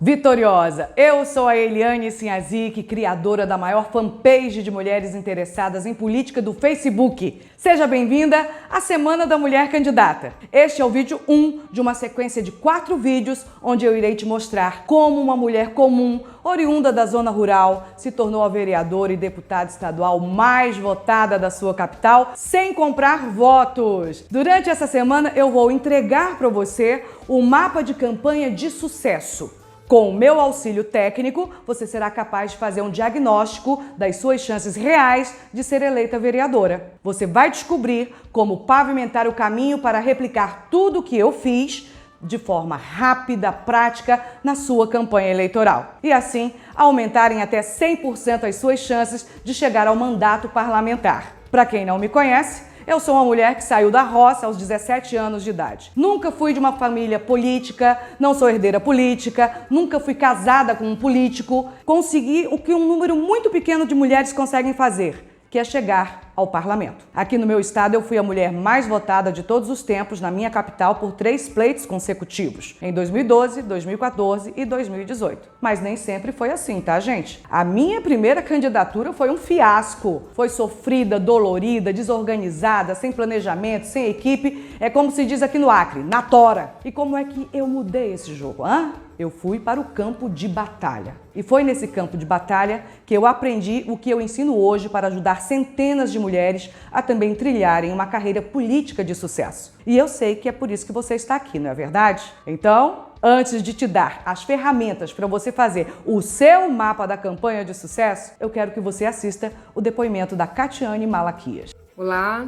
Vitoriosa, eu sou a Eliane Sinhazic, criadora da maior fanpage de mulheres interessadas em política do Facebook. Seja bem-vinda à Semana da Mulher Candidata. Este é o vídeo 1 de uma sequência de 4 vídeos onde eu irei te mostrar como uma mulher comum, oriunda da zona rural, se tornou a vereadora e deputada estadual mais votada da sua capital sem comprar votos. Durante essa semana eu vou entregar para você o mapa de campanha de sucesso. Com o meu auxílio técnico, você será capaz de fazer um diagnóstico das suas chances reais de ser eleita vereadora. Você vai descobrir como pavimentar o caminho para replicar tudo o que eu fiz de forma rápida, prática, na sua campanha eleitoral. E assim, aumentar em até 100% as suas chances de chegar ao mandato parlamentar. Para quem não me conhece, eu sou uma mulher que saiu da roça aos 17 anos de idade. Nunca fui de uma família política, não sou herdeira política, nunca fui casada com um político. Consegui o que um número muito pequeno de mulheres conseguem fazer, que é chegar ao parlamento. Aqui no meu estado eu fui a mulher mais votada de todos os tempos na minha capital por 3 pleitos consecutivos, em 2012, 2014 e 2018. Mas nem sempre foi assim, tá, gente? A minha primeira candidatura foi um fiasco. Foi sofrida, dolorida, desorganizada, sem planejamento, sem equipe. É como se diz aqui no Acre, na tora. E como é que eu mudei esse jogo, hã? Eu fui para o campo de batalha. E foi nesse campo de batalha que eu aprendi o que eu ensino hoje para ajudar centenas de mulheres a também trilharem uma carreira política de sucesso. E eu sei que é por isso que você está aqui, não é verdade? Então, antes de te dar as ferramentas para você fazer o seu mapa da campanha de sucesso, eu quero que você assista o depoimento da Catiane Malaquias. Olá,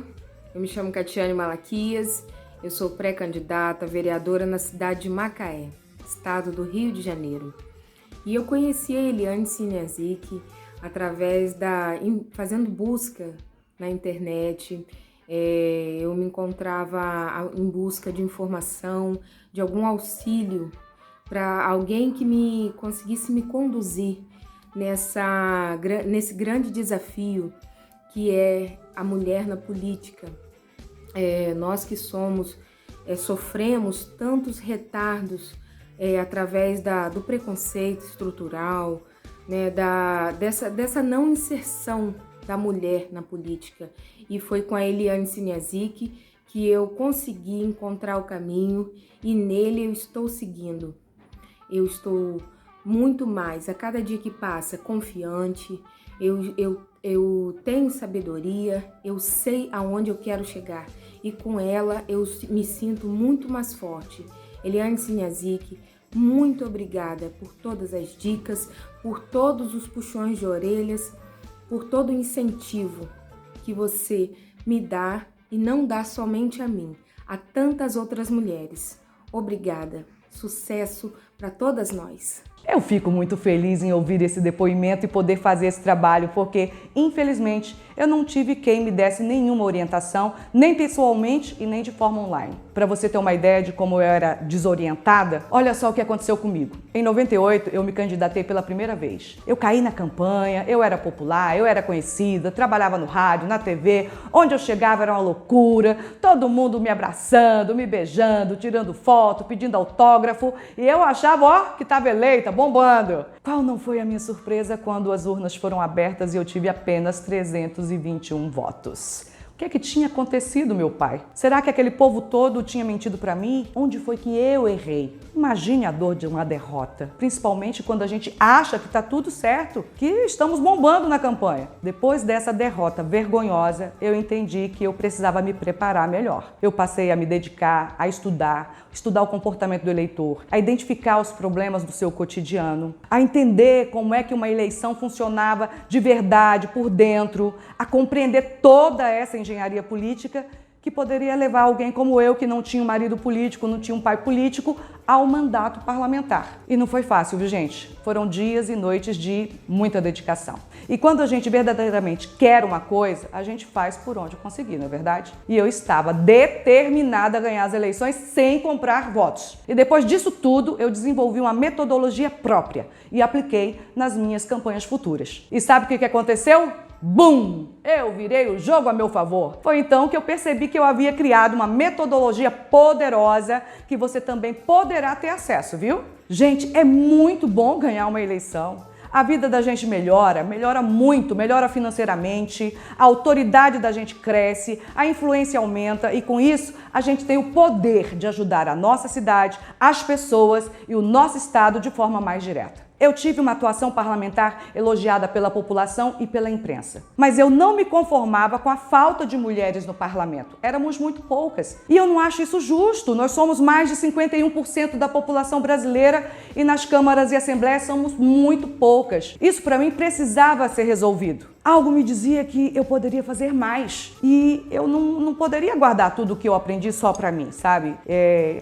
eu me chamo Catiane Malaquias, eu sou pré-candidata vereadora na cidade de Macaé, estado do Rio de Janeiro. E eu conheci a Eliane Sinhazic através fazendo busca na internet. Eu me encontrava em busca de informação, de algum auxílio para alguém que conseguisse me conduzir nesse grande desafio que é a mulher na política. Nós que sofremos tantos retardos através do preconceito estrutural, né, dessa não inserção da mulher na política. E foi com a Eliane Sinhazic que eu consegui encontrar o caminho e nele eu estou seguindo. Eu estou muito mais, a cada dia que passa, confiante, eu tenho sabedoria, eu sei aonde eu quero chegar e com ela eu me sinto muito mais forte. Eliane Sinhazic, muito obrigada por todas as dicas, por todos os puxões de orelhas, por todo o incentivo que você me dá e não dá somente a mim, a tantas outras mulheres. Obrigada. Sucesso para todas nós. Eu fico muito feliz em ouvir esse depoimento e poder fazer esse trabalho, porque, infelizmente, eu não tive quem me desse nenhuma orientação, nem pessoalmente e nem de forma online. Para você ter uma ideia de como eu era desorientada, olha só o que aconteceu comigo. Em 98, eu me candidatei pela primeira vez. Eu caí na campanha, eu era popular, eu era conhecida, trabalhava no rádio, na TV, onde eu chegava era uma loucura, todo mundo me abraçando, me beijando, tirando foto, pedindo autógrafo, e eu achava, ó, que estava eleita, bombando. Qual não foi a minha surpresa quando as urnas foram abertas e eu tive apenas 321 votos? O que tinha acontecido, meu pai? Será que aquele povo todo tinha mentido para mim? Onde foi que eu errei? Imagine a dor de uma derrota, principalmente quando a gente acha que está tudo certo, que estamos bombando na campanha. Depois dessa derrota vergonhosa, eu entendi que eu precisava me preparar melhor. Eu passei a me dedicar a estudar o comportamento do eleitor, a identificar os problemas do seu cotidiano, a entender como é que uma eleição funcionava de verdade por dentro, a compreender toda essa engenharia política que poderia levar alguém como eu, que não tinha um marido político, não tinha um pai político, ao mandato parlamentar. E não foi fácil, viu, gente? Foram dias e noites de muita dedicação. E quando a gente verdadeiramente quer uma coisa, a gente faz por onde conseguir, não é verdade? E eu estava determinada a ganhar as eleições sem comprar votos. E depois disso tudo, eu desenvolvi uma metodologia própria e apliquei nas minhas campanhas futuras. E sabe o que aconteceu? Bum! Eu virei o jogo a meu favor. Foi então que eu percebi que eu havia criado uma metodologia poderosa que você também poderá ter acesso, viu? Gente, é muito bom ganhar uma eleição. A vida da gente melhora muito, melhora financeiramente, a autoridade da gente cresce, a influência aumenta e com isso a gente tem o poder de ajudar a nossa cidade, as pessoas e o nosso estado de forma mais direta. Eu tive uma atuação parlamentar elogiada pela população e pela imprensa. Mas eu não me conformava com a falta de mulheres no parlamento. Éramos muito poucas. E eu não acho isso justo. Nós somos mais de 51% da população brasileira e nas câmaras e assembleias somos muito poucas. Isso para mim precisava ser resolvido. Algo me dizia que eu poderia fazer mais e eu não poderia guardar tudo o que eu aprendi só para mim, sabe?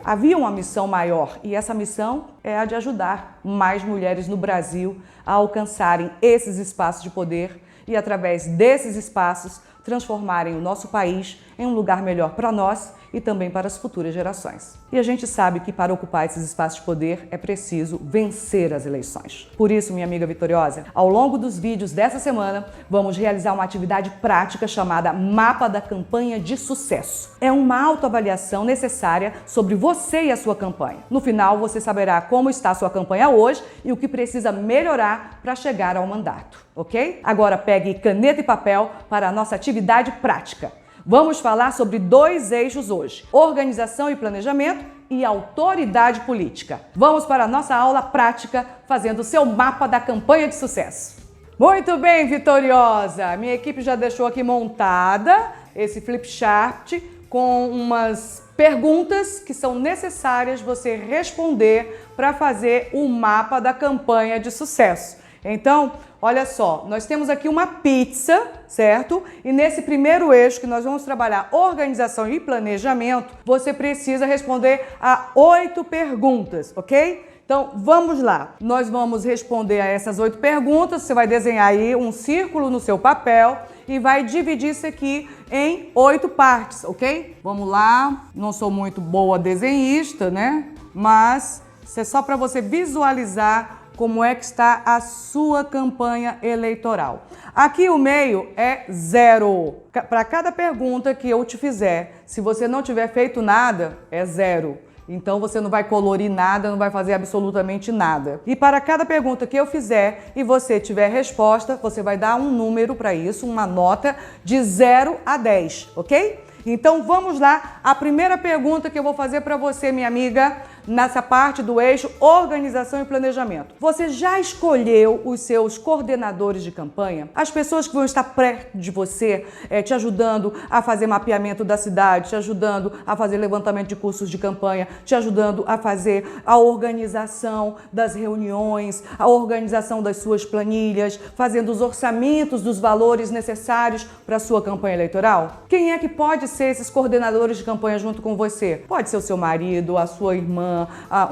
Havia uma missão maior e essa missão é a de ajudar mais mulheres no Brasil a alcançarem esses espaços de poder e, através desses espaços, transformarem o nosso país em um lugar melhor para nós e também para as futuras gerações. E a gente sabe que para ocupar esses espaços de poder é preciso vencer as eleições. Por isso, minha amiga vitoriosa, ao longo dos vídeos dessa semana, vamos realizar uma atividade prática chamada Mapa da Campanha de Sucesso. É uma autoavaliação necessária sobre você e a sua campanha. No final, você saberá como está a sua campanha hoje e o que precisa melhorar para chegar ao mandato, ok? Agora pegue caneta e papel para a nossa atividade prática. Vamos falar sobre 2 eixos hoje: organização e planejamento e autoridade política. Vamos para a nossa aula prática fazendo o seu mapa da campanha de sucesso. Muito bem, vitoriosa! Minha equipe já deixou aqui montada esse flipchart com umas perguntas que são necessárias você responder para fazer o mapa da campanha de sucesso. Então, olha só, nós temos aqui uma pizza, certo? E nesse primeiro eixo que nós vamos trabalhar organização e planejamento, você precisa responder a 8 perguntas, ok? Então, vamos lá. Nós vamos responder a essas 8 perguntas. Você vai desenhar aí um círculo no seu papel e vai dividir isso aqui em 8 partes, ok? Vamos lá. Não sou muito boa desenhista, né? Mas isso é só para você visualizar como é que está a sua campanha eleitoral. Aqui o meio é 0. Para cada pergunta que eu te fizer, se você não tiver feito nada, é 0. Então você não vai colorir nada, não vai fazer absolutamente nada. E para cada pergunta que eu fizer e você tiver resposta, você vai dar um número para isso, uma nota de 0 a 10, ok? Então vamos lá, a primeira pergunta que eu vou fazer para você, minha amiga, nessa parte do eixo organização e planejamento. Você já escolheu os seus coordenadores de campanha? As pessoas que vão estar perto de você, te ajudando a fazer mapeamento da cidade, te ajudando a fazer levantamento de custos de campanha, te ajudando a fazer a organização das reuniões, a organização das suas planilhas, fazendo os orçamentos dos valores necessários para a sua campanha eleitoral? Quem é que pode ser esses coordenadores de campanha junto com você? Pode ser o seu marido, a sua irmã,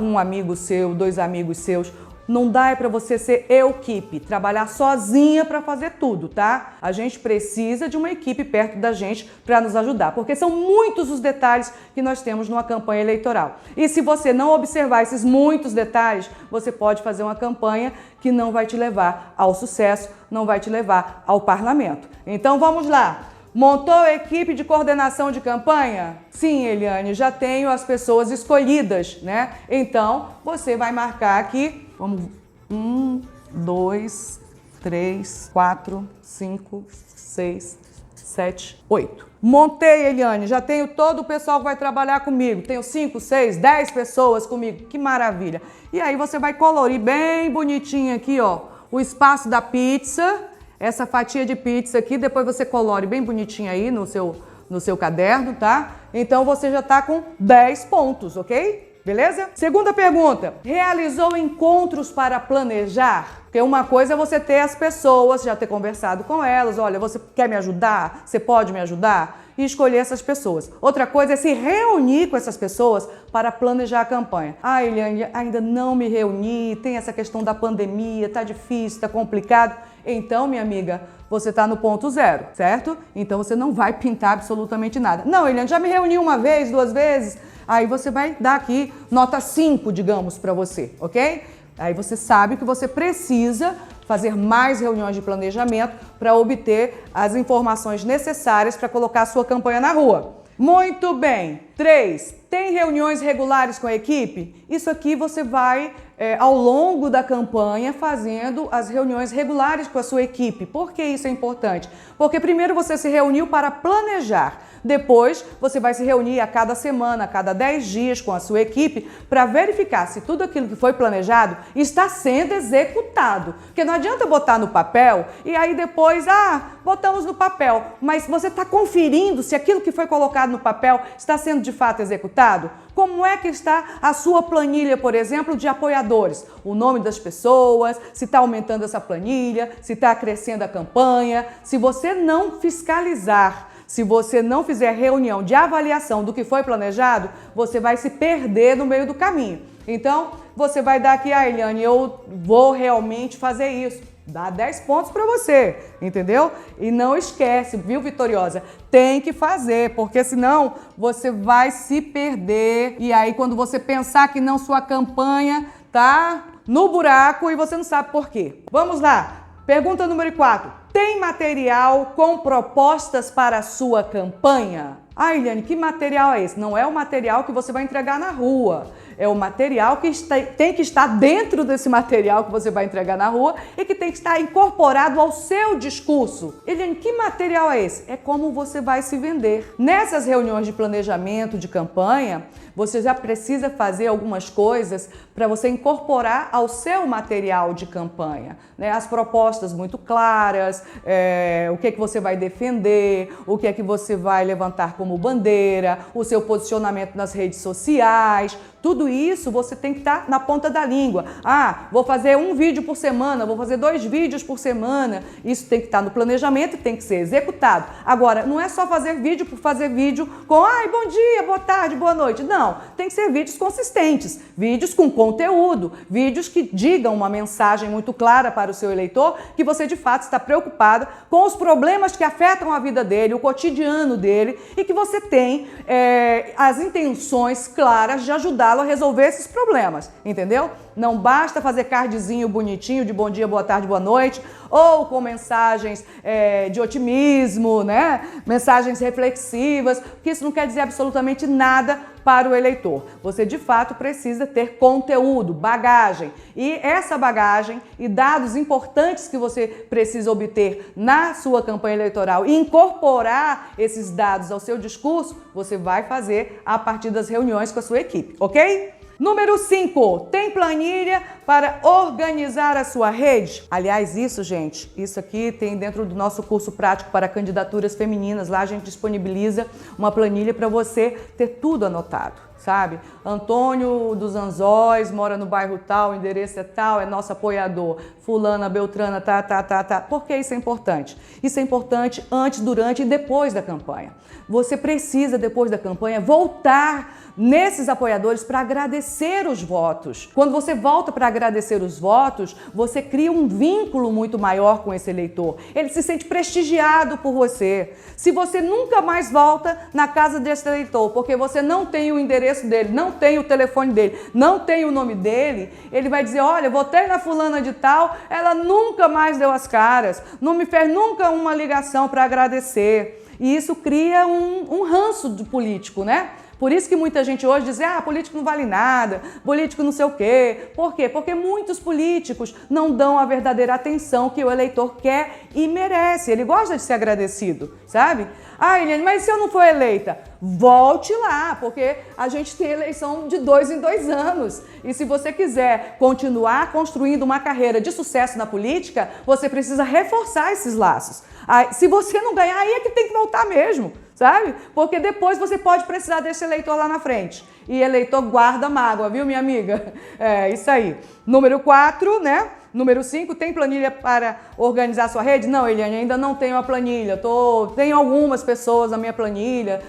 um amigo seu, 2 amigos seus. Não dá para você ser equipe, trabalhar sozinha para fazer tudo, tá? A gente precisa de uma equipe perto da gente para nos ajudar, porque são muitos os detalhes que nós temos numa campanha eleitoral. E se você não observar esses muitos detalhes, você pode fazer uma campanha que não vai te levar ao sucesso, não vai te levar ao parlamento. Então vamos lá! Montou a equipe de coordenação de campanha? Sim, Eliane, já tenho as pessoas escolhidas, né? Então, você vai marcar aqui, vamos, 1, 2, 3, 4, 5, 6, 7, 8. Montei, Eliane, já tenho todo o pessoal que vai trabalhar comigo. Tenho 5, 6, 10 pessoas comigo, que maravilha. E aí você vai colorir bem bonitinho aqui, ó, o espaço da pizza. Essa fatia de pizza aqui, depois você colore bem bonitinho aí no seu caderno, tá? Então você já tá com 10 pontos, ok? Beleza? Segunda pergunta, realizou encontros para planejar? Porque uma coisa é você ter as pessoas, já ter conversado com elas, olha, você quer me ajudar? Você pode me ajudar? E escolher essas pessoas. Outra coisa é se reunir com essas pessoas para planejar a campanha. Ah, Eliane, ainda não me reuni, tem essa questão da pandemia, tá difícil, tá complicado. Então, minha amiga, você tá no ponto 0, certo? Então você não vai pintar absolutamente nada. Não, Eliane, já me reuni uma vez, 2 vezes. Aí você vai dar aqui nota 5, digamos, para você, ok? Aí você sabe que você precisa fazer mais reuniões de planejamento para obter as informações necessárias para colocar a sua campanha na rua. Muito bem. 3. Tem reuniões regulares com a equipe? Isso aqui você vai ao longo da campanha, fazendo as reuniões regulares com a sua equipe. Por que isso é importante? Porque primeiro você se reuniu para planejar. Depois, você vai se reunir a cada semana, a cada 10 dias com a sua equipe para verificar se tudo aquilo que foi planejado está sendo executado. Porque não adianta botar no papel e aí depois, botamos no papel. Mas você está conferindo se aquilo que foi colocado no papel está sendo de fato executado? Como é que está a sua planilha, por exemplo, de apoiadores? O nome das pessoas, se está aumentando essa planilha, se está crescendo a campanha. Se você não fiscalizar, se você não fizer reunião de avaliação do que foi planejado, você vai se perder no meio do caminho. Então, você vai dar aqui, Eliane, eu vou realmente fazer isso. Dá 10 pontos para você, entendeu? E não esquece, viu, Vitoriosa? Tem que fazer, porque senão você vai se perder. E aí, quando você pensar que não, sua campanha tá no buraco e você não sabe por quê. Vamos lá. Pergunta número 4. Tem material com propostas para a sua campanha? Eliane, que material é esse? Não é o material que você vai entregar na rua. É o material que tem que estar dentro desse material que você vai entregar na rua e que tem que estar incorporado ao seu discurso. Eliane, que material é esse? É como você vai se vender. Nessas reuniões de planejamento de campanha, você já precisa fazer algumas coisas para você incorporar ao seu material de campanha, né? As propostas muito claras, o que é que você vai defender, o que é que você vai levantar como bandeira, o seu posicionamento nas redes sociais. Tudo isso você tem que estar na ponta da língua. Vou fazer um vídeo por semana, vou fazer 2 vídeos por semana. Isso tem que estar no planejamento e tem que ser executado. Agora, não é só fazer vídeo por fazer vídeo com bom dia, boa tarde, boa noite. Não, tem que ser vídeos consistentes, vídeos com conteúdo, vídeos que digam uma mensagem muito clara para o seu eleitor, que você de fato está preocupada com os problemas que afetam a vida dele, o cotidiano dele, e que você tem as intenções claras de ajudá-lo a resolver esses problemas, entendeu? Não basta fazer cardzinho bonitinho de bom dia, boa tarde, boa noite, ou com mensagens de otimismo, né? Mensagens reflexivas, porque isso não quer dizer absolutamente nada para o eleitor. Você de fato precisa ter conteúdo, bagagem, e essa bagagem e dados importantes que você precisa obter na sua campanha eleitoral e incorporar esses dados ao seu discurso, você vai fazer a partir das reuniões com a sua equipe, ok? Número 5, tem planilha para organizar a sua rede? Aliás, isso aqui tem dentro do nosso curso prático para candidaturas femininas. Lá a gente disponibiliza uma planilha para você ter tudo anotado, sabe? Antônio dos Anzóis, mora no bairro tal, o endereço é tal, é nosso apoiador. Fulana, Beltrana, tá. Por que isso é importante? Isso é importante antes, durante e depois da campanha. Você precisa, depois da campanha, voltar nesses apoiadores para agradecer os votos. Quando você volta para agradecer os votos, você cria um vínculo muito maior com esse eleitor. Ele se sente prestigiado por você. Se você nunca mais volta na casa desse eleitor, porque você não tem o endereço dele, não tem o telefone dele, não tem o nome dele, ele vai dizer, olha, votei na fulana de tal, ela nunca mais deu as caras, não me fez nunca uma ligação para agradecer. E isso cria um ranço de político, né? Por isso que muita gente hoje diz, político não vale nada, político não sei o quê. Por quê? Porque muitos políticos não dão a verdadeira atenção que o eleitor quer e merece. Ele gosta de ser agradecido, sabe? Eliane, mas se eu não for eleita? Volte lá, porque a gente tem eleição de 2 em 2 anos. E se você quiser continuar construindo uma carreira de sucesso na política, você precisa reforçar esses laços. Se você não ganhar, aí é que tem que voltar mesmo, sabe? Porque depois você pode precisar desse eleitor lá na frente. E eleitor guarda mágoa, viu, minha amiga? É isso aí. Número 4, né? Número 5, tem planilha para organizar sua rede? Não, Eliane, ainda não tenho a planilha. Tenho algumas pessoas na minha planilha.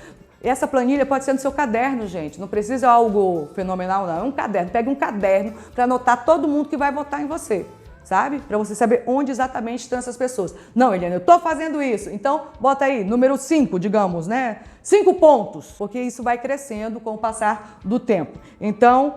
Essa planilha pode ser no seu caderno, gente. Não precisa algo fenomenal, não. É um caderno. Pegue um caderno para anotar todo mundo que vai votar em você, sabe? Para você saber onde exatamente estão essas pessoas. Não, Eliane, eu estou fazendo isso. Então, bota aí, número 5, digamos, né? 5 pontos, porque isso vai crescendo com o passar do tempo. Então,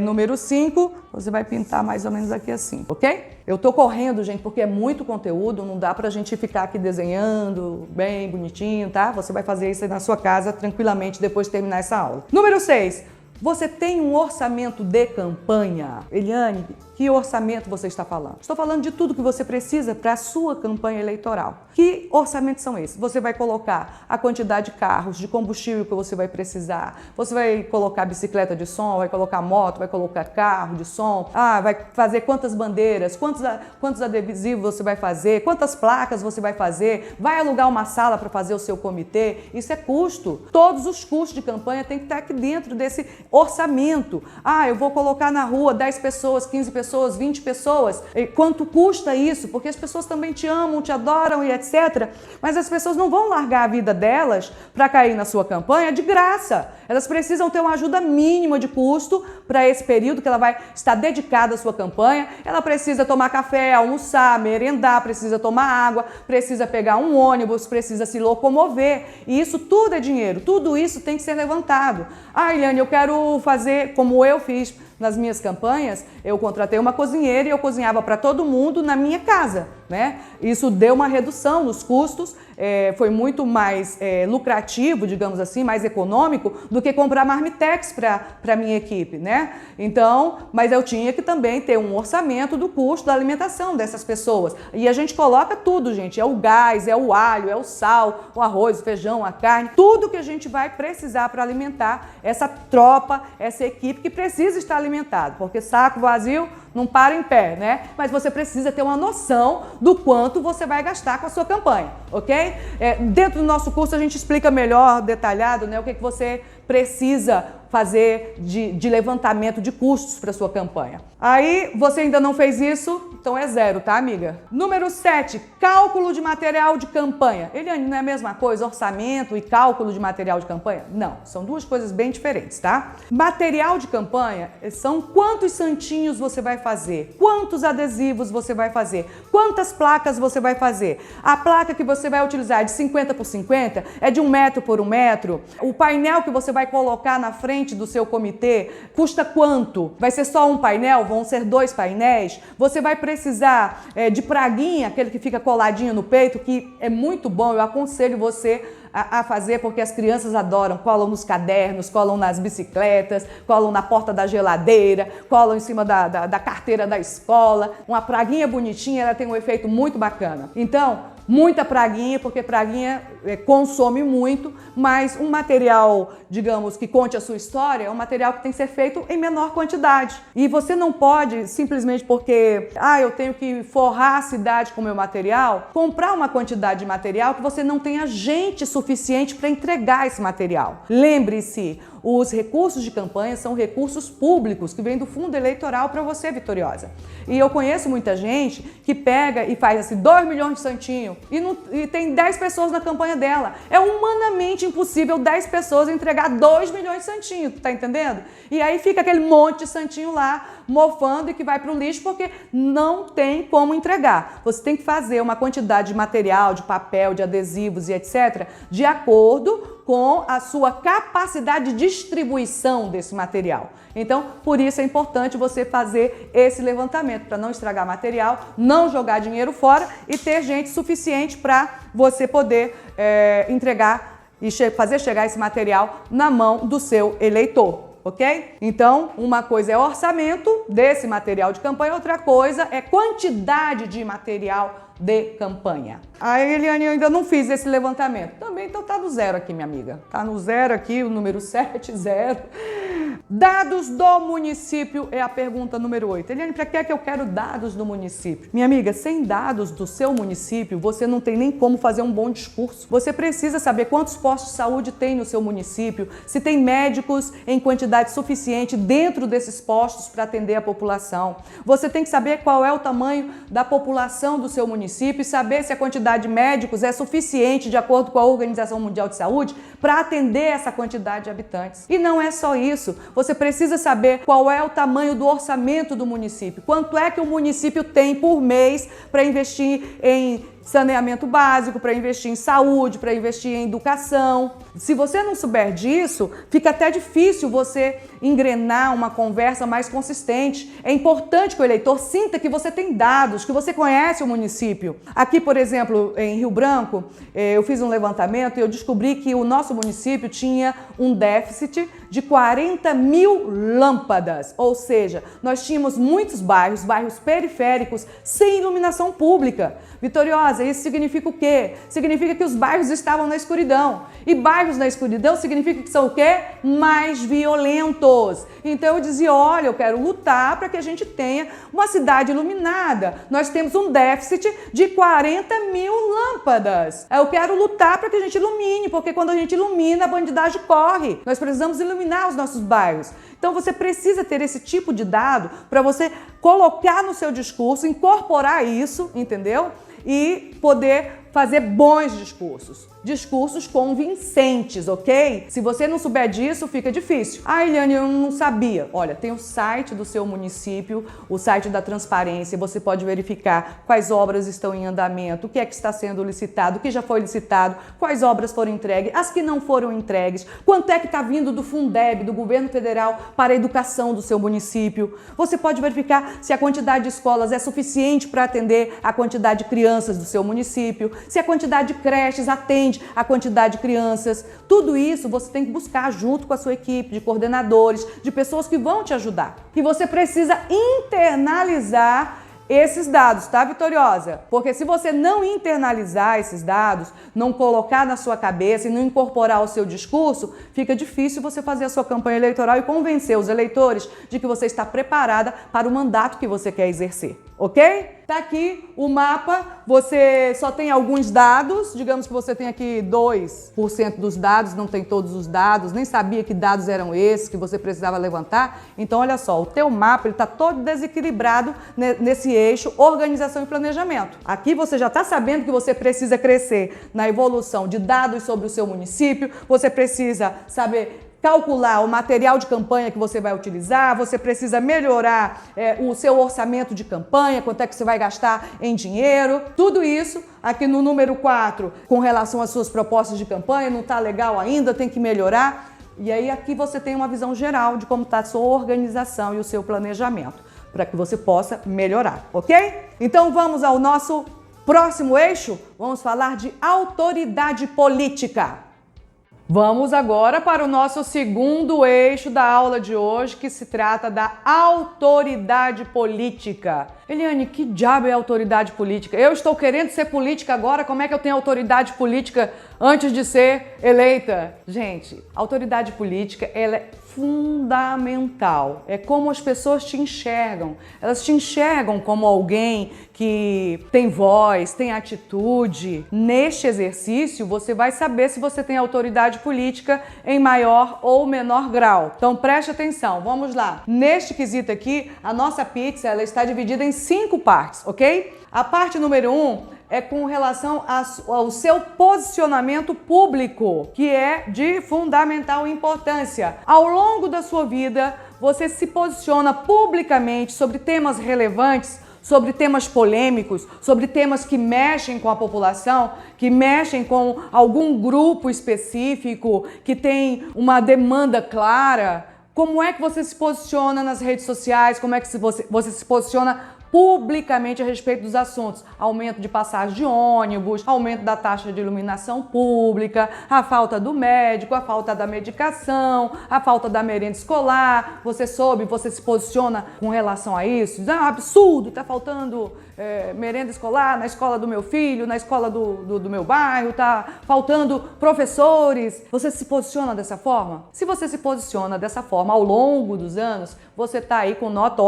número 5, você vai pintar mais ou menos aqui assim, ok? Eu tô correndo, gente, porque é muito conteúdo, não dá pra gente ficar aqui desenhando bem bonitinho, tá? Você vai fazer isso aí na sua casa tranquilamente depois de terminar essa aula. Número 6. Você tem um orçamento de campanha? Eliane, que orçamento você está falando? Estou falando de tudo que você precisa para a sua campanha eleitoral. Que orçamentos são esses? Você vai colocar a quantidade de carros, de combustível que você vai precisar, você vai colocar bicicleta de som, vai colocar moto, vai colocar carro de som, vai fazer quantas bandeiras, quantos adesivos você vai fazer, quantas placas você vai fazer, vai alugar uma sala para fazer o seu comitê. Isso é custo. Todos os custos de campanha têm que estar aqui dentro desse orçamento. Eu vou colocar na rua 10 pessoas, 15 pessoas, 20 pessoas. E quanto custa isso? Porque as pessoas também te amam, te adoram e etc. Mas as pessoas não vão largar a vida delas para cair na sua campanha de graça. Elas precisam ter uma ajuda mínima de custo para esse período que ela vai estar dedicada à sua campanha. Ela precisa tomar café, almoçar, merendar, precisa tomar água, precisa pegar um ônibus, precisa se locomover. E isso tudo é dinheiro. Tudo isso tem que ser levantado. Eliane, eu quero fazer como eu fiz nas minhas campanhas. Eu contratei uma cozinheira e eu cozinhava para todo mundo na minha casa, né? Isso deu uma redução nos custos, foi muito mais lucrativo, digamos assim, mais econômico do que comprar marmitex para a minha equipe, né? Então, mas eu tinha que também ter um orçamento do custo da alimentação dessas pessoas. E a gente coloca tudo, gente, é o gás, é o alho, é o sal, o arroz, o feijão, a carne, tudo que a gente vai precisar para alimentar essa tropa, essa equipe que precisa estar alimentado, porque saco vazio não para em pé, né? Mas você precisa ter uma noção do quanto você vai gastar com a sua campanha, ok? Dentro do nosso curso a gente explica melhor, detalhado, né, o que você precisa fazer de levantamento de custos para sua campanha. Aí, você ainda não fez isso, então é 0, tá, amiga? Número 7, cálculo de material de campanha. Eliane, não é a mesma coisa, orçamento e cálculo de material de campanha? Não, são duas coisas bem diferentes, tá? Material de campanha são quantos santinhos você vai fazer, quantos adesivos você vai fazer, quantas placas você vai fazer. A placa que você vai utilizar é de 50 por 50, é de 1 metro por 1 metro. O painel que você vai colocar na frente do seu comitê custa quanto? Vai ser só um painel? Vão ser 2 painéis? Você vai precisar de praguinha, aquele que fica coladinho no peito, que é muito bom, eu aconselho você a fazer, porque as crianças adoram, colam nos cadernos, colam nas bicicletas, colam na porta da geladeira, colam em cima da carteira da escola. Uma praguinha bonitinha, ela tem um efeito muito bacana. Então, muita praguinha, porque praguinha consome muito, mas um material, digamos, que conte a sua história, é um material que tem que ser feito em menor quantidade. E você não pode, simplesmente porque, eu tenho que forrar a cidade com o meu material, comprar uma quantidade de material que você não tenha gente suficiente para entregar esse material. Lembre-se, os recursos de campanha são recursos públicos que vêm do fundo eleitoral para você, vitoriosa. E eu conheço muita gente que pega e faz assim 2 milhões de santinho e tem 10 pessoas na campanha dela. É humanamente impossível 10 pessoas entregar 2 milhões de santinho, tá entendendo? E aí fica aquele monte de santinho lá mofando e que vai para o lixo porque não tem como entregar. Você tem que fazer uma quantidade de material, de papel, de adesivos e etc. de acordo com a sua capacidade de distribuição desse material. Então, por isso é importante você fazer esse levantamento, para não estragar material, não jogar dinheiro fora e ter gente suficiente para você poder entregar e fazer chegar esse material na mão do seu eleitor. Ok? Então, uma coisa é orçamento desse material de campanha, outra coisa é quantidade de material de campanha. Eliane, eu ainda não fiz esse levantamento. Também, então tá no 0 aqui, minha amiga. Tá no 0 aqui, o número 7, 0. Dados do município é a pergunta número 8. Eliane, para que é que eu quero dados do município? Minha amiga, sem dados do seu município, você não tem nem como fazer um bom discurso. Você precisa saber quantos postos de saúde tem no seu município, se tem médicos em quantidade suficiente dentro desses postos para atender a população. Você tem que saber qual é o tamanho da população do seu município e saber se a quantidade de médicos é suficiente de acordo com a Organização Mundial de Saúde para atender essa quantidade de habitantes. E não é só isso. Você precisa saber qual é o tamanho do orçamento do município. Quanto é que o município tem por mês para investir em saneamento básico, para investir em saúde, para investir em educação. Se você não souber disso, fica até difícil você engrenar uma conversa mais consistente. É importante que o eleitor sinta que você tem dados, que você conhece o município. Aqui, por exemplo, em Rio Branco, eu fiz um levantamento e eu descobri que o nosso município tinha um déficit de 40 mil lâmpadas, ou seja, nós tínhamos muitos bairros periféricos sem iluminação pública. Vitoriosa, isso significa o quê? Significa que os bairros estavam na escuridão. E bairros na escuridão significa que são o quê? Mais violentos. Então eu dizia, olha, eu quero lutar para que a gente tenha uma cidade iluminada. Nós temos um déficit de 40 mil lâmpadas. Eu quero lutar para que a gente ilumine, porque quando a gente ilumina, a bandidagem corre. Nós precisamos iluminar os nossos bairros. Então você precisa ter esse tipo de dado para você colocar no seu discurso, incorporar isso, entendeu? E poder fazer bons discursos convincentes, ok? Se você não souber disso, fica difícil. Ah, Eliane, eu não sabia. Olha, tem o site do seu município, o site da transparência, você pode verificar quais obras estão em andamento, o que é que está sendo licitado, o que já foi licitado, quais obras foram entregues, as que não foram entregues, quanto é que está vindo do Fundeb, do governo federal, para a educação do seu município. Você pode verificar se a quantidade de escolas é suficiente para atender a quantidade de crianças do seu município, se a quantidade de creches atende a quantidade de crianças. Tudo isso você tem que buscar junto com a sua equipe de coordenadores, de pessoas que vão te ajudar. E você precisa internalizar esses dados, tá, Vitoriosa? Porque se você não internalizar esses dados, não colocar na sua cabeça e não incorporar ao seu discurso, fica difícil você fazer a sua campanha eleitoral e convencer os eleitores de que você está preparada para o mandato que você quer exercer, ok? Tá aqui o mapa, você só tem alguns dados, digamos que você tem aqui 2% dos dados, não tem todos os dados, nem sabia que dados eram esses que você precisava levantar. Então, olha só, o teu mapa está todo desequilibrado nesse eixo organização e planejamento. Aqui você já está sabendo que você precisa crescer na evolução de dados sobre o seu município, você precisa saber calcular o material de campanha que você vai utilizar, você precisa melhorar o seu orçamento de campanha, quanto é que você vai gastar em dinheiro. Tudo isso aqui no número 4, com relação às suas propostas de campanha, não está legal ainda, tem que melhorar. E aí aqui você tem uma visão geral de como está a sua organização e o seu planejamento, para que você possa melhorar, ok? Então vamos ao nosso próximo eixo, vamos falar de autoridade política. Vamos agora para o nosso segundo eixo da aula de hoje, que se trata da autoridade política. Eliane, que diabo é autoridade política? Eu estou querendo ser política agora, como é que eu tenho autoridade política antes de ser eleita? Gente, autoridade política, ela é fundamental. É como as pessoas te enxergam. Elas te enxergam como alguém que tem voz, tem atitude. Neste exercício, você vai saber se você tem autoridade política em maior ou menor grau. Então preste atenção, vamos lá. Neste quesito aqui, a nossa pizza ela está dividida em 5 partes, ok? A parte número 1 é com relação ao seu posicionamento público, que é de fundamental importância. Ao longo da sua vida, você se posiciona publicamente sobre temas relevantes, sobre temas polêmicos, sobre temas que mexem com a população, que mexem com algum grupo específico, que tem uma demanda clara. Como é que você se posiciona nas redes sociais? Como é que você se posiciona publicamente a respeito dos assuntos? Aumento de passagem de ônibus, aumento da taxa de iluminação pública, a falta do médico, a falta da medicação, a falta da merenda escolar. Você se posiciona com relação a isso? Diz, é um absurdo, tá faltando merenda escolar na escola do meu filho, na escola do meu bairro, tá faltando professores. Você se posiciona dessa forma? Se você se posiciona dessa forma ao longo dos anos, você tá aí com nota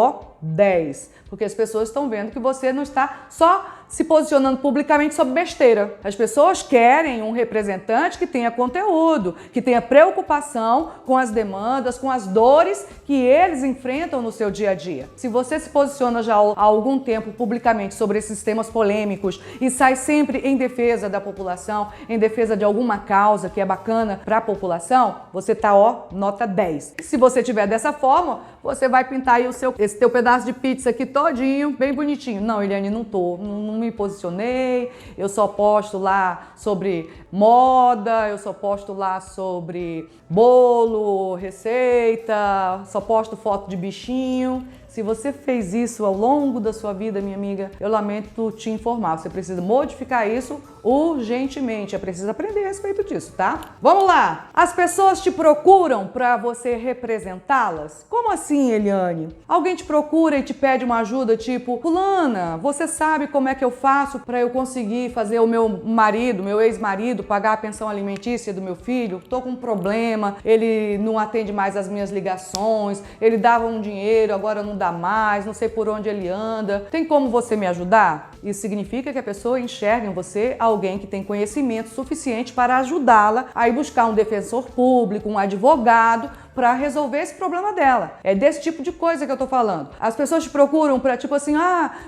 10, porque as pessoas estão vendo que você não está só se posicionando publicamente sobre besteira. As pessoas querem um representante que tenha conteúdo, que tenha preocupação com as demandas, com as dores que eles enfrentam no seu dia a dia. Se você se posiciona já há algum tempo publicamente sobre esses temas polêmicos e sai sempre em defesa da população, em defesa de alguma causa que é bacana para a população, você tá nota 10. Se você tiver dessa forma, você vai pintar aí esse teu pedaço de pizza aqui todinho, bem bonitinho. Não, Eliane, não me posicionei, eu só posto lá sobre moda, eu só posto lá sobre bolo, receita, só posto foto de bichinho. Se você fez isso ao longo da sua vida, minha amiga, eu lamento te informar. Você precisa modificar isso urgentemente. É preciso aprender a respeito disso, tá? Vamos lá! As pessoas te procuram para você representá-las? Como assim, Eliane? Alguém te procura e te pede uma ajuda, tipo, fulana, você sabe como é que eu faço para eu conseguir fazer o meu marido, meu ex-marido, pagar a pensão alimentícia do meu filho? Tô com um problema, ele não atende mais as minhas ligações, ele dava um dinheiro, agora não dá mais, não sei por onde ele anda. Tem como você me ajudar? Isso significa que a pessoa enxerga em você alguém que tem conhecimento suficiente para ajudá-la a ir buscar um defensor público, um advogado, para resolver esse problema dela. É desse tipo de coisa que eu tô falando. As pessoas te procuram para tipo assim,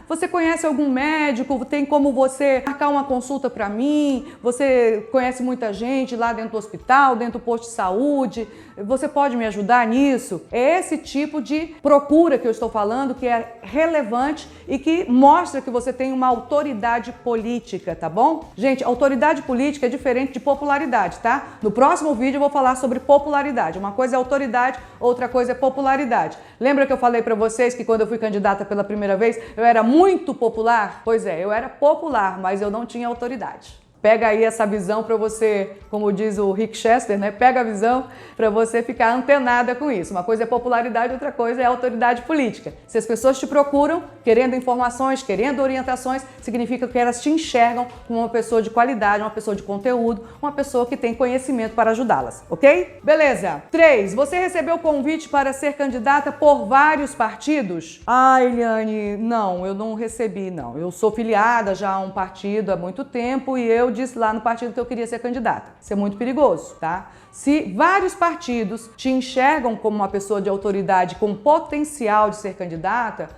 você conhece algum médico? Tem como você marcar uma consulta para mim? Você conhece muita gente lá dentro do hospital, dentro do posto de saúde? Você pode me ajudar nisso? É esse tipo de procura que eu estou falando, que é relevante e que mostra que você tem uma autoridade política, tá bom? Gente, autoridade política é diferente de popularidade, tá? No próximo vídeo eu vou falar sobre popularidade. Uma coisa é autoridade, outra coisa é popularidade. Lembra que eu falei para vocês que quando eu fui candidata pela primeira vez, eu era muito popular? Pois é, eu era popular, mas eu não tinha autoridade. Pega aí essa visão para você, como diz o Rick Chester, né? Pega a visão para você ficar antenada com isso. Uma coisa é popularidade, outra coisa é autoridade política. Se as pessoas te procuram, querendo informações, querendo orientações, significa que elas te enxergam como uma pessoa de qualidade, uma pessoa de conteúdo, uma pessoa que tem conhecimento para ajudá-las, ok? Beleza. 3. Você recebeu convite para ser candidata por vários partidos? Eliane, não, eu não recebi, não. Eu sou filiada já a um partido há muito tempo e eu disse lá no partido que eu queria ser candidata. Isso é muito perigoso, tá? Se vários partidos te enxergam como uma pessoa de autoridade com potencial de ser candidata,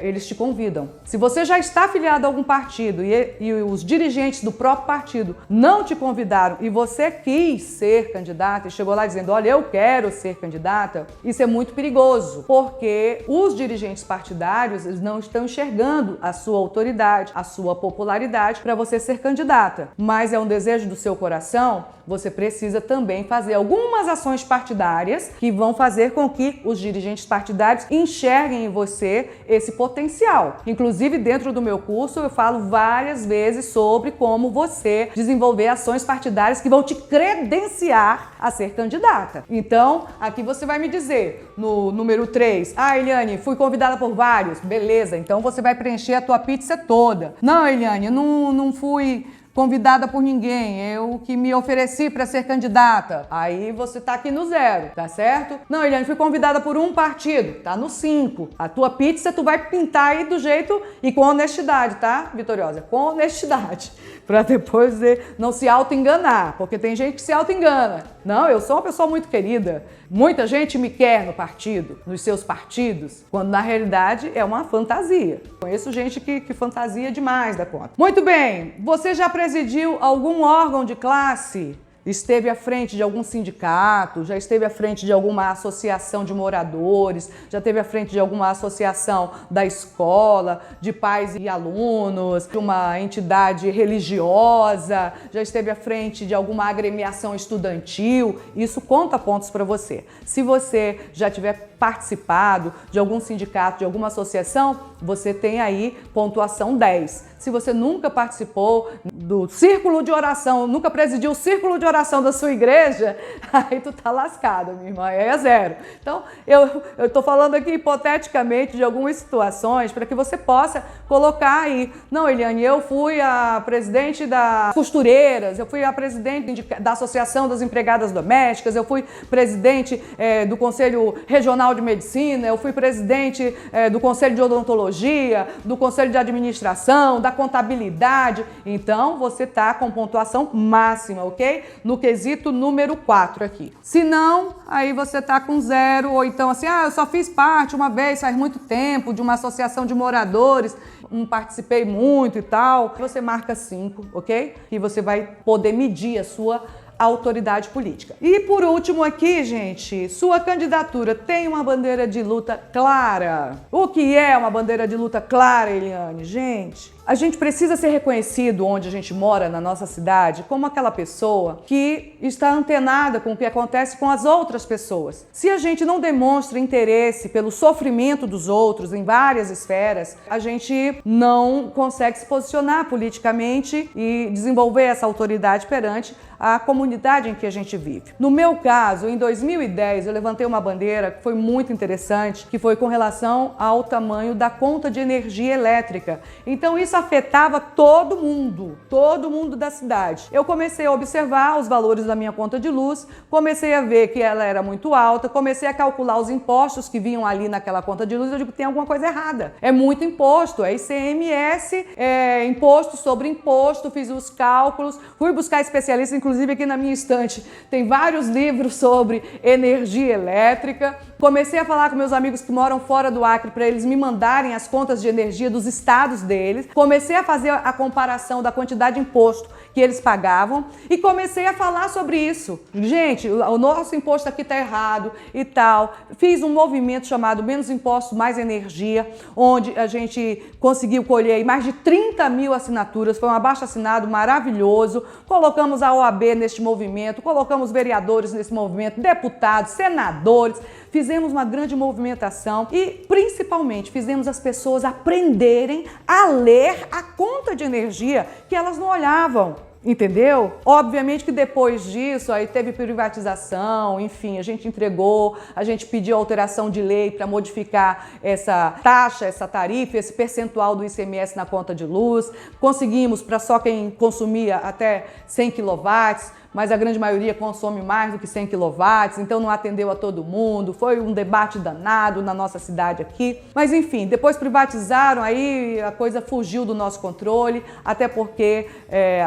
eles te convidam. Se você já está afiliado a algum partido e os dirigentes do próprio partido não te convidaram e você quis ser candidata e chegou lá dizendo, olha, eu quero ser candidata, isso é muito perigoso, porque os dirigentes partidários eles não estão enxergando a sua autoridade, a sua popularidade para você ser candidata. Mas é um desejo do seu coração, você precisa também fazer algumas ações partidárias que vão fazer com que os dirigentes partidários enxerguem em você esse potencial. Inclusive, dentro do meu curso, eu falo várias vezes sobre como você desenvolver ações partidárias que vão te credenciar a ser candidata. Então, aqui você vai me dizer, no número 3, Eliane, fui convidada por vários. Beleza, então você vai preencher a tua pizza toda. Não, Eliane, eu não fui convidada por ninguém, eu que me ofereci para ser candidata. Aí você tá aqui no 0, tá certo? Não, Eliane, fui convidada por um partido, tá no 5. A tua pizza tu vai pintar aí do jeito e com honestidade, tá, Vitoriosa? Com honestidade, para depois não se auto-enganar, porque tem gente que se auto-engana. Não, eu sou uma pessoa muito querida. Muita gente me quer no partido, nos seus partidos, quando na realidade é uma fantasia. Conheço gente que fantasia demais da conta. Muito bem, você já presidiu algum órgão de classe? Esteve à frente de algum sindicato, já esteve à frente de alguma associação de moradores, já esteve à frente de alguma associação da escola, de pais e alunos, de uma entidade religiosa, já esteve à frente de alguma agremiação estudantil. Isso conta pontos para você. Se você já tiver participado de algum sindicato, de alguma associação, você tem aí pontuação 10. Se você nunca participou do círculo de oração, nunca presidiu o círculo de oração da sua igreja, aí tu tá lascada, minha irmã, é 0. Então, eu tô falando aqui hipoteticamente de algumas situações para que você possa colocar aí. Não, Eliane, eu fui a presidente das costureiras, eu fui a presidente da Associação das Empregadas Domésticas, eu fui presidente do Conselho Regional de Medicina, eu fui presidente do Conselho de Odontologia, do Conselho de Administração, da Contabilidade. Então, você tá com pontuação máxima, ok? No quesito número 4 aqui. Se não, aí você tá com 0, ou então assim, eu só fiz parte uma vez, faz muito tempo, de uma associação de moradores, não participei muito e tal. Você marca 5, ok? E você vai poder medir a sua autoridade política. E por último aqui, gente, sua candidatura tem uma bandeira de luta clara. O que é uma bandeira de luta clara, Eliane? Gente, a gente precisa ser reconhecido onde a gente mora, na nossa cidade, como aquela pessoa que está antenada com o que acontece com as outras pessoas. Se a gente não demonstra interesse pelo sofrimento dos outros em várias esferas, a gente não consegue se posicionar politicamente e desenvolver essa autoridade perante a comunidade em que a gente vive. No meu caso, em 2010, eu levantei uma bandeira que foi muito interessante, que foi com relação ao tamanho da conta de energia elétrica. Então isso afetava todo mundo da cidade. Eu comecei a observar os valores da minha conta de luz, comecei a ver que ela era muito alta, comecei a calcular os impostos que vinham ali naquela conta de luz. Eu digo que tem alguma coisa errada. É muito imposto, é ICMS, é imposto sobre imposto, fiz os cálculos, fui buscar especialistas, inclusive aqui na minha estante tem vários livros sobre energia elétrica. Comecei a falar com meus amigos que moram fora do Acre para eles me mandarem as contas de energia dos estados deles. Comecei a fazer a comparação da quantidade de imposto que eles pagavam e comecei a falar sobre isso. Gente, o nosso imposto aqui está errado e tal. Fiz um movimento chamado Menos Impostos, Mais Energia, onde a gente conseguiu colher mais de 30 mil assinaturas. Foi um abaixo-assinado maravilhoso. Colocamos a OAB neste movimento, colocamos vereadores nesse movimento, deputados, senadores. Fizemos uma grande movimentação e, principalmente, fizemos as pessoas aprenderem a ler a conta de energia que elas não olhavam. Entendeu? Obviamente que depois disso aí teve privatização, enfim, a gente entregou, a gente pediu alteração de lei para modificar essa taxa, essa tarifa, esse percentual do ICMS na conta de luz. Conseguimos para só quem consumia até 100 quilowatts, mas a grande maioria consome mais do que 100 quilowatts, então não atendeu a todo mundo. Foi um debate danado na nossa cidade aqui. Mas enfim, depois privatizaram, aí a coisa fugiu do nosso controle, até porque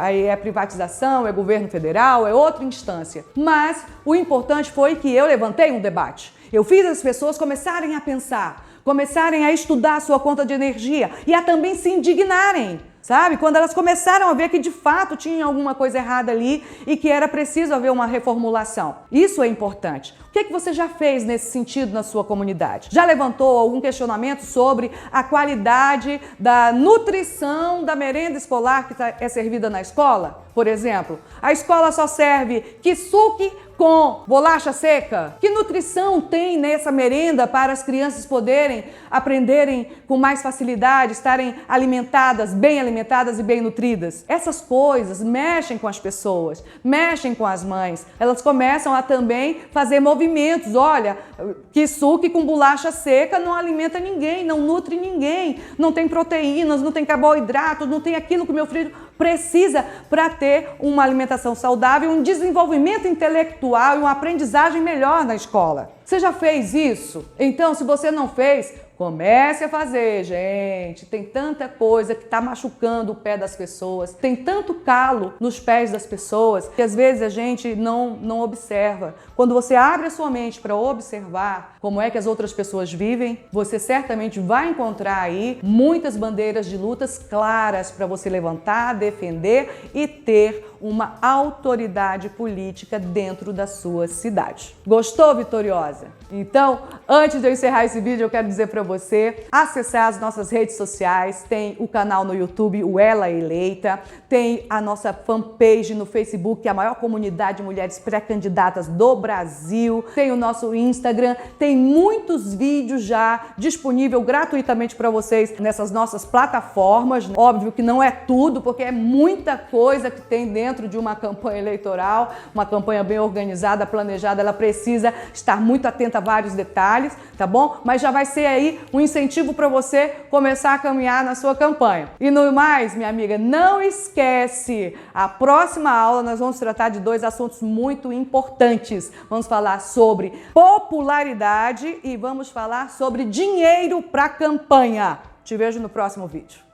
aí é privatização, é governo federal, é outra instância. Mas o importante foi que eu levantei um debate. Eu fiz as pessoas começarem a pensar, começarem a estudar a sua conta de energia e a também se indignarem. Sabe? Quando elas começaram a ver que de fato tinha alguma coisa errada ali e que era preciso haver uma reformulação. Isso é importante. O que é que você já fez nesse sentido na sua comunidade? Já levantou algum questionamento sobre a qualidade da nutrição da merenda escolar que é servida na escola? Por exemplo, a escola só serve quissuque com bolacha seca? Que nutrição tem nessa merenda para as crianças poderem aprenderem com mais facilidade, estarem alimentadas, bem alimentadas e bem nutridas? Essas coisas mexem com as pessoas, mexem com as mães. Elas começam a também fazer movimentos. Olha, quissuque com bolacha seca não alimenta ninguém, não nutre ninguém, não tem proteínas, não tem carboidratos, não tem aquilo que o meu filho precisa para ter uma alimentação saudável, um desenvolvimento intelectual e uma aprendizagem melhor na escola. Você já fez isso? Então, se você não fez, comece a fazer, gente. Tem tanta coisa que está machucando o pé das pessoas, tem tanto calo nos pés das pessoas que às vezes a gente não observa. Quando você abre a sua mente para observar como é que as outras pessoas vivem, você certamente vai encontrar aí muitas bandeiras de lutas claras para você levantar, defender e ter uma autoridade política dentro da sua cidade. Gostou, Vitoriosa? Então, antes de eu encerrar esse vídeo, eu quero dizer para você acessar as nossas redes sociais. Tem o canal no YouTube, o Ela Eleita, tem a nossa fanpage no Facebook, que é a maior comunidade de mulheres pré-candidatas do Brasil, tem o nosso Instagram, tem muitos vídeos já disponíveis gratuitamente para vocês nessas nossas plataformas. Óbvio que não é tudo, porque é muita coisa que tem dentro de uma campanha eleitoral, uma campanha bem organizada, planejada, ela precisa estar muito atenta a vários detalhes, tá bom? Mas já vai ser aí um incentivo para você começar a caminhar na sua campanha. E no mais, minha amiga, não esquece, a próxima aula nós vamos tratar de dois assuntos muito importantes. Vamos falar sobre popularidade e vamos falar sobre dinheiro para campanha. Te vejo no próximo vídeo.